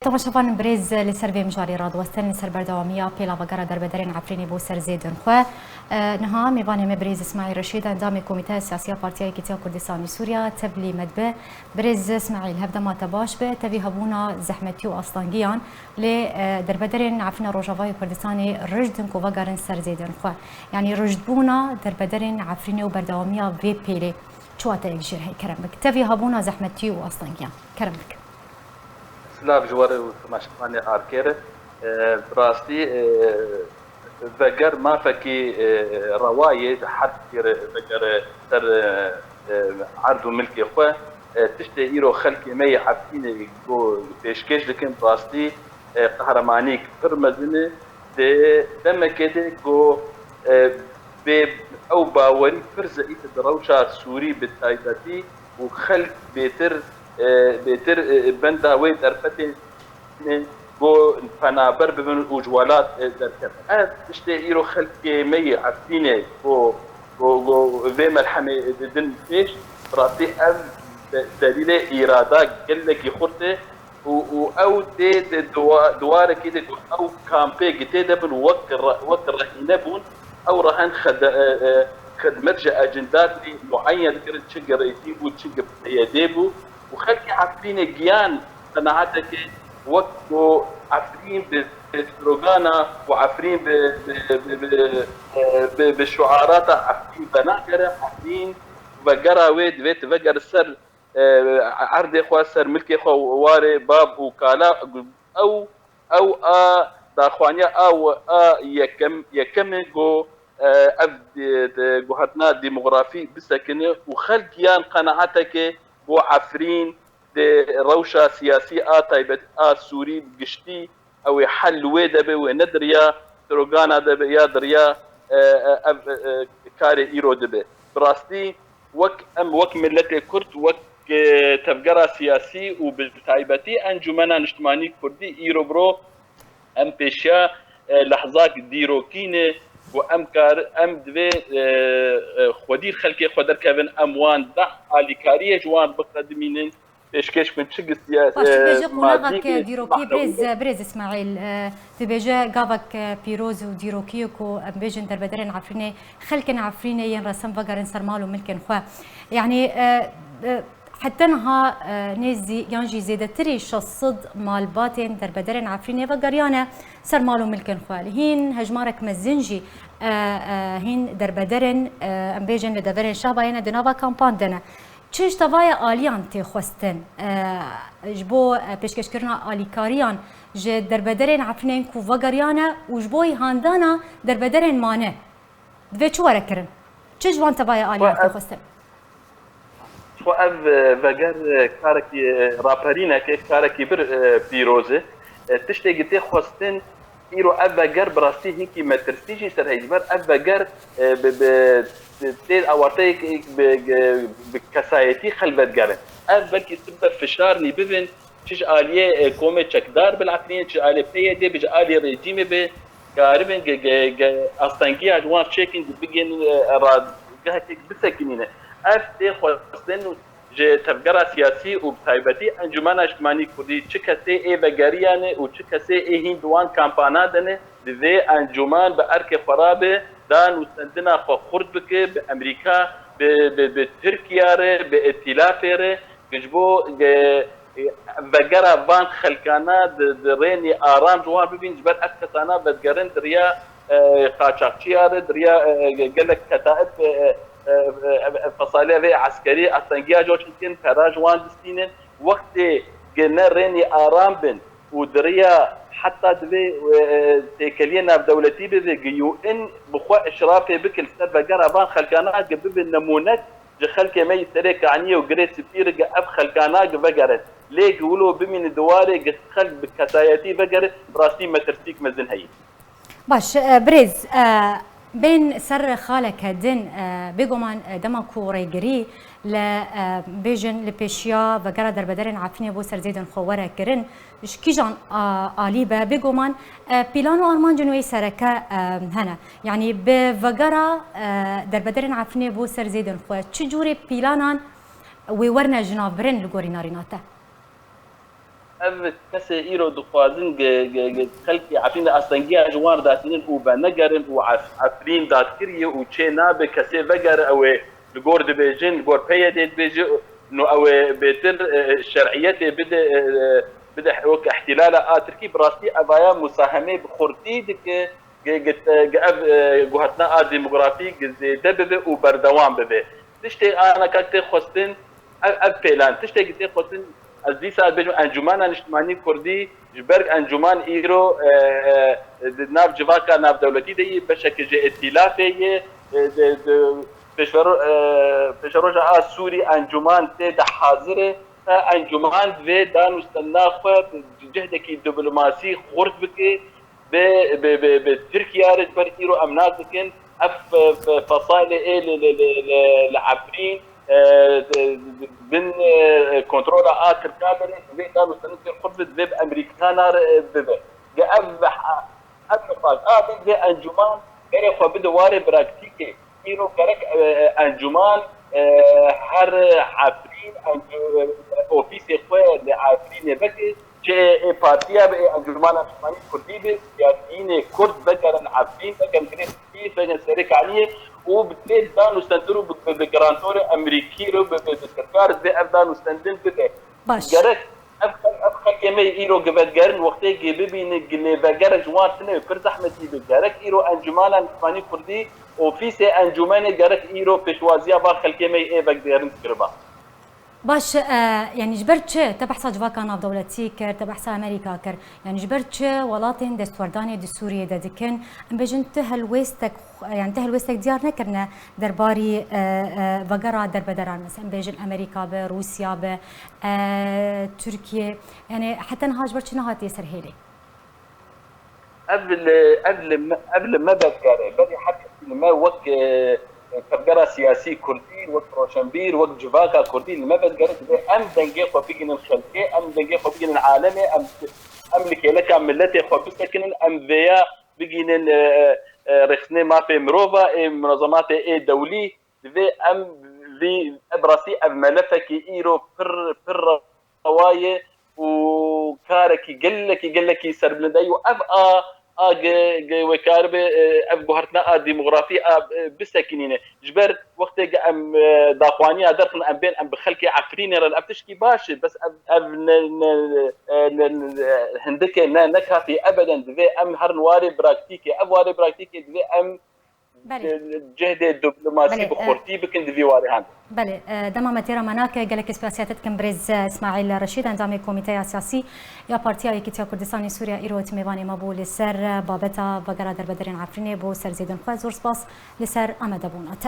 تماشاوان بريز لسر بي مجاري راد وستن لسر بردوامية بيلا وغارة دربدرين عفريني بو سر زيدن خو نها ميباني مبريز اسماعيل رشيد اندامي كوميتي السياسية بارتيا كيتيا كردستان سوريا تبلي مدبه بريز اسماعيل هبدا ما تباش به تبي هبونا زحمتي واصلانجيان لدربدرين عفنا روجافاي كردستاني رجدن كو وغارن سر زيدن خو يعني رجدبونا دربدرين عفريني وبردوامية في بيلي شو تيجير هي كرمك تبي هبونا زحمتي واصلانجيان كرمك سلاف جواره و تماشاوانی آرکر براستی وگر ما فکی روایت حد وگر سر عرض و ملکی خو تشت ایرو خلقی می حبتین گو پیشکش دکن براستی قهرمانی کفر مزنه دم کده گو به او باوری فرز ایت دروشا سوری بتایدتی و خلق بهتر بنداوی درپتی بو فنابر ببن وجوالات درکت. از اشته ایرو خلقی می عفینه بو و ملحمه دن پیش راتی از دلیل ایرادا گلکی خورده و او ده دواره کده او کامپی گته دبن وقت رهینه بون او رهن خدمت اجندات معين ذكرت شق رئيسي بو شق يدي بو وخلقي عفرين جيان قناعتك وقت عفرين بسلوغانا وعفرين بشعارات عفرين بناكرة عفرين وقرا ويد بيت وقر السر عرض اخوة سر ملك اخوة واري باب وكالا او داخوانيا او يكم جو جهتنا ديموغرافي بسكنه وخلقيان قناعتك بو عفرين روشة سياسية طيبة سوري قشتي او حل ويدبه وندريا تروغانا دبه يا دريا كاري ايرو دبه براستي وك ملتي كرد وك تفقرا سياسي وبالتايبتي انجمنا نجتماني كردي ايرو برو ام بيشا لحظات ديروكينه وامكار ام دوي خودير خلقي خودر كابن اموان دع اليكاريه جوان بقدمين ايش من شق السياسه باش قناغك ديروكي بريز اسماعيل تبيجا غافك بيروز وديروكي كو بيجن دربدرين عفريني خلكن عفريني ينرسم فقرن سرمالو ملكن خو يعني حتى نها نزي يانجي زيادة تري شصد مال باتين دربدرين عفريني فقريانا سرمالو ملكن خو هين هجمارك مزنجي هين دربدرن ام بيجن لدبرن شاباينا دنافا كامبان دنا چش توايا آليان تي خوستن جبو پیشکش کرنا آلیکاریان ج دربدرن عفرین کو وگریانه و جبوی هاندانا دربدرن مانه دوی چو ورکرن چش وان توايا آليان تي خوستن خو اف وگر کارکی راپرینا که کارکی بر پیروزه تشتی گتی خوستن ایرو افگر براستی هیکی مترسیجی سر هیجبر افگر تيل اوارتي بكسايتي خلبت جارن اف بلكي سبب فشارني ببن تش اليه كومي تشكدار بالعقلين تش اليه بيدي بج اليه ريجيم ب غاربن اصلا جوان تشيكين بيجن راد جهتك بسكنينه اف تي خصن ج تفجر سياسي وبتايبتي انجمن اجتماعي كردي تشكسي اي بغاريانه وتشكسي اي هندوان كامبانادنه ذي انجمن بارك خرابه دان وسندنا خورد بك بامريكا بتركيا بائتلاف جبو وغرا فان خلكانا دريني ارام جوار ببين جبر اكتانا بدغرن دريا قاچاقچيار دريا قالك كتائب فصاليه عسكري اصنجيا جوشكن فراج وان دستين وقت جنا ريني ارام بن ودريا حتى دوي تكلينا بدولتي بيجيو ان بخوا اشرافي بكل سبب جربان خلقانا قبب النمونات ج خلق مي تريك عني وجريت سفير اب خلقانا بقرت ليه يقولوا بمن دواري خلق بكتايتي بقرت راسي ما ترسيك مزن هي باش بريز بين سر خالك هدن بيجومان دمكو ريجري ل بيجن لبيشيا وغرا دربدرين عفني بو سر زيدن خوره كرن شكيجان آليبا بيجومان بيلانو أرمان جنوي سركة هنا يعني بوغرا دربدرين عفني بو سر زيدن خو تشجوري بيلانان ويورنا جنابرن لغوري ناريناته ev kesê îro dixwazin xelkê Efrînê astengiya ji wan datînin û venegerin û Efrîn datkiriye û çê nabe kesê veger ew ê li gor dibêjin li gor peyê dê dibêje no ew ê bêtir şerعiyetê bide wek ihtilala a Tirkî bi rastî evaya musahemê bi xurtî dike ev guhatna a demografîk zêde bibe û berdewam bibe tiştê anaka tê xwestin ev pêlan tiştekî tê xwestin از دی سال بجم انجمن اجتماعی کردی جبر انجمن ایرو ناف جواکا ناف دولتی دی بشکل جه ائتلافیه پیشروج آ سوری انجمن ته د حاضره انجمن و دانستناخ جهدکی دیپلماسی خورد بکی به ترکیه رد بر ایرو امناز بکن اف فصائل لعفرين بن كنترول آخر كامل في كانوا سنتين خرفت في أمريكانا ببه جاء أبنفاق بن في أنجمان غير خو بدواري براكتيكي إيرو كرك أنجمان هر عفرين أوفيسي خواه لعفرين بكي جاء بارتيا بأنجمان أنجماني كردي بي سياسيين كرد بكرن عفرين بكرن كريسي بكرن سريك عليه وبالتالي دانو استندروا بجرانتور امريكي رو بسركار زي افدانو استندن بده باش جرك افخل كما ايرو قبل جارن وقتي ببين اللي بجر جوان سنه كر زحمتي بجرك ايرو انجمانا اسباني كردي اوفيسي انجمان جرك ايرو بشوازيا باخل كما اي بجرن كربا باش يعني جبرت تبحث جواكا ناف دولتي كر تبحث امريكا كر يعني جبرت ولاتين دستورداني دي سوريا ددكن ام بجن تهل ويستك يعني تهل ويستك ديار نكرنا درباري vegera دربدران مثلا بيجن امريكا بروسيا ب تركيا يعني حتى نهاج برت نهات يسر هيلي قبل ما بذكر بدي حتى ما وقت فجرة سياسي كردي وقت روشنبير وقت جواكا كردي اللي ما بتقرأ أم دنجي خبيجين الخلقي أم دنجي خبيجين العالمي أم لك ملتي خبيجين أم ذيا بيجين رخنة ما في مروفا منظمات دولي ذي أم ذي براسي أم ملفك إيرو بر رواية وكارك يقلك سربلنداي وأف وكارب اف بوهرتنا ديموغرافي بسكنينه جبر وقت ام داقوانيه درخن ام بين ام بخلكي عفرين راه ابتشكي باش بس هندك نكافي ابدا ذي ام هرنواري براكتيكي ابواري براكتيكي ذي ام جهد الدبلوماسي بخورتي بكن ذي واري هان بله دما متيرا مناك قالك سياسات كم برز اسماعيل رشيد انجام كوميتي سياسي يا بارتيا يكتيا كردستان سوريا ايروت ميباني مبول سر بابتا vegera Derbiderên Efrînê بو سر زيدن خو زور سپاس لسر امدبونات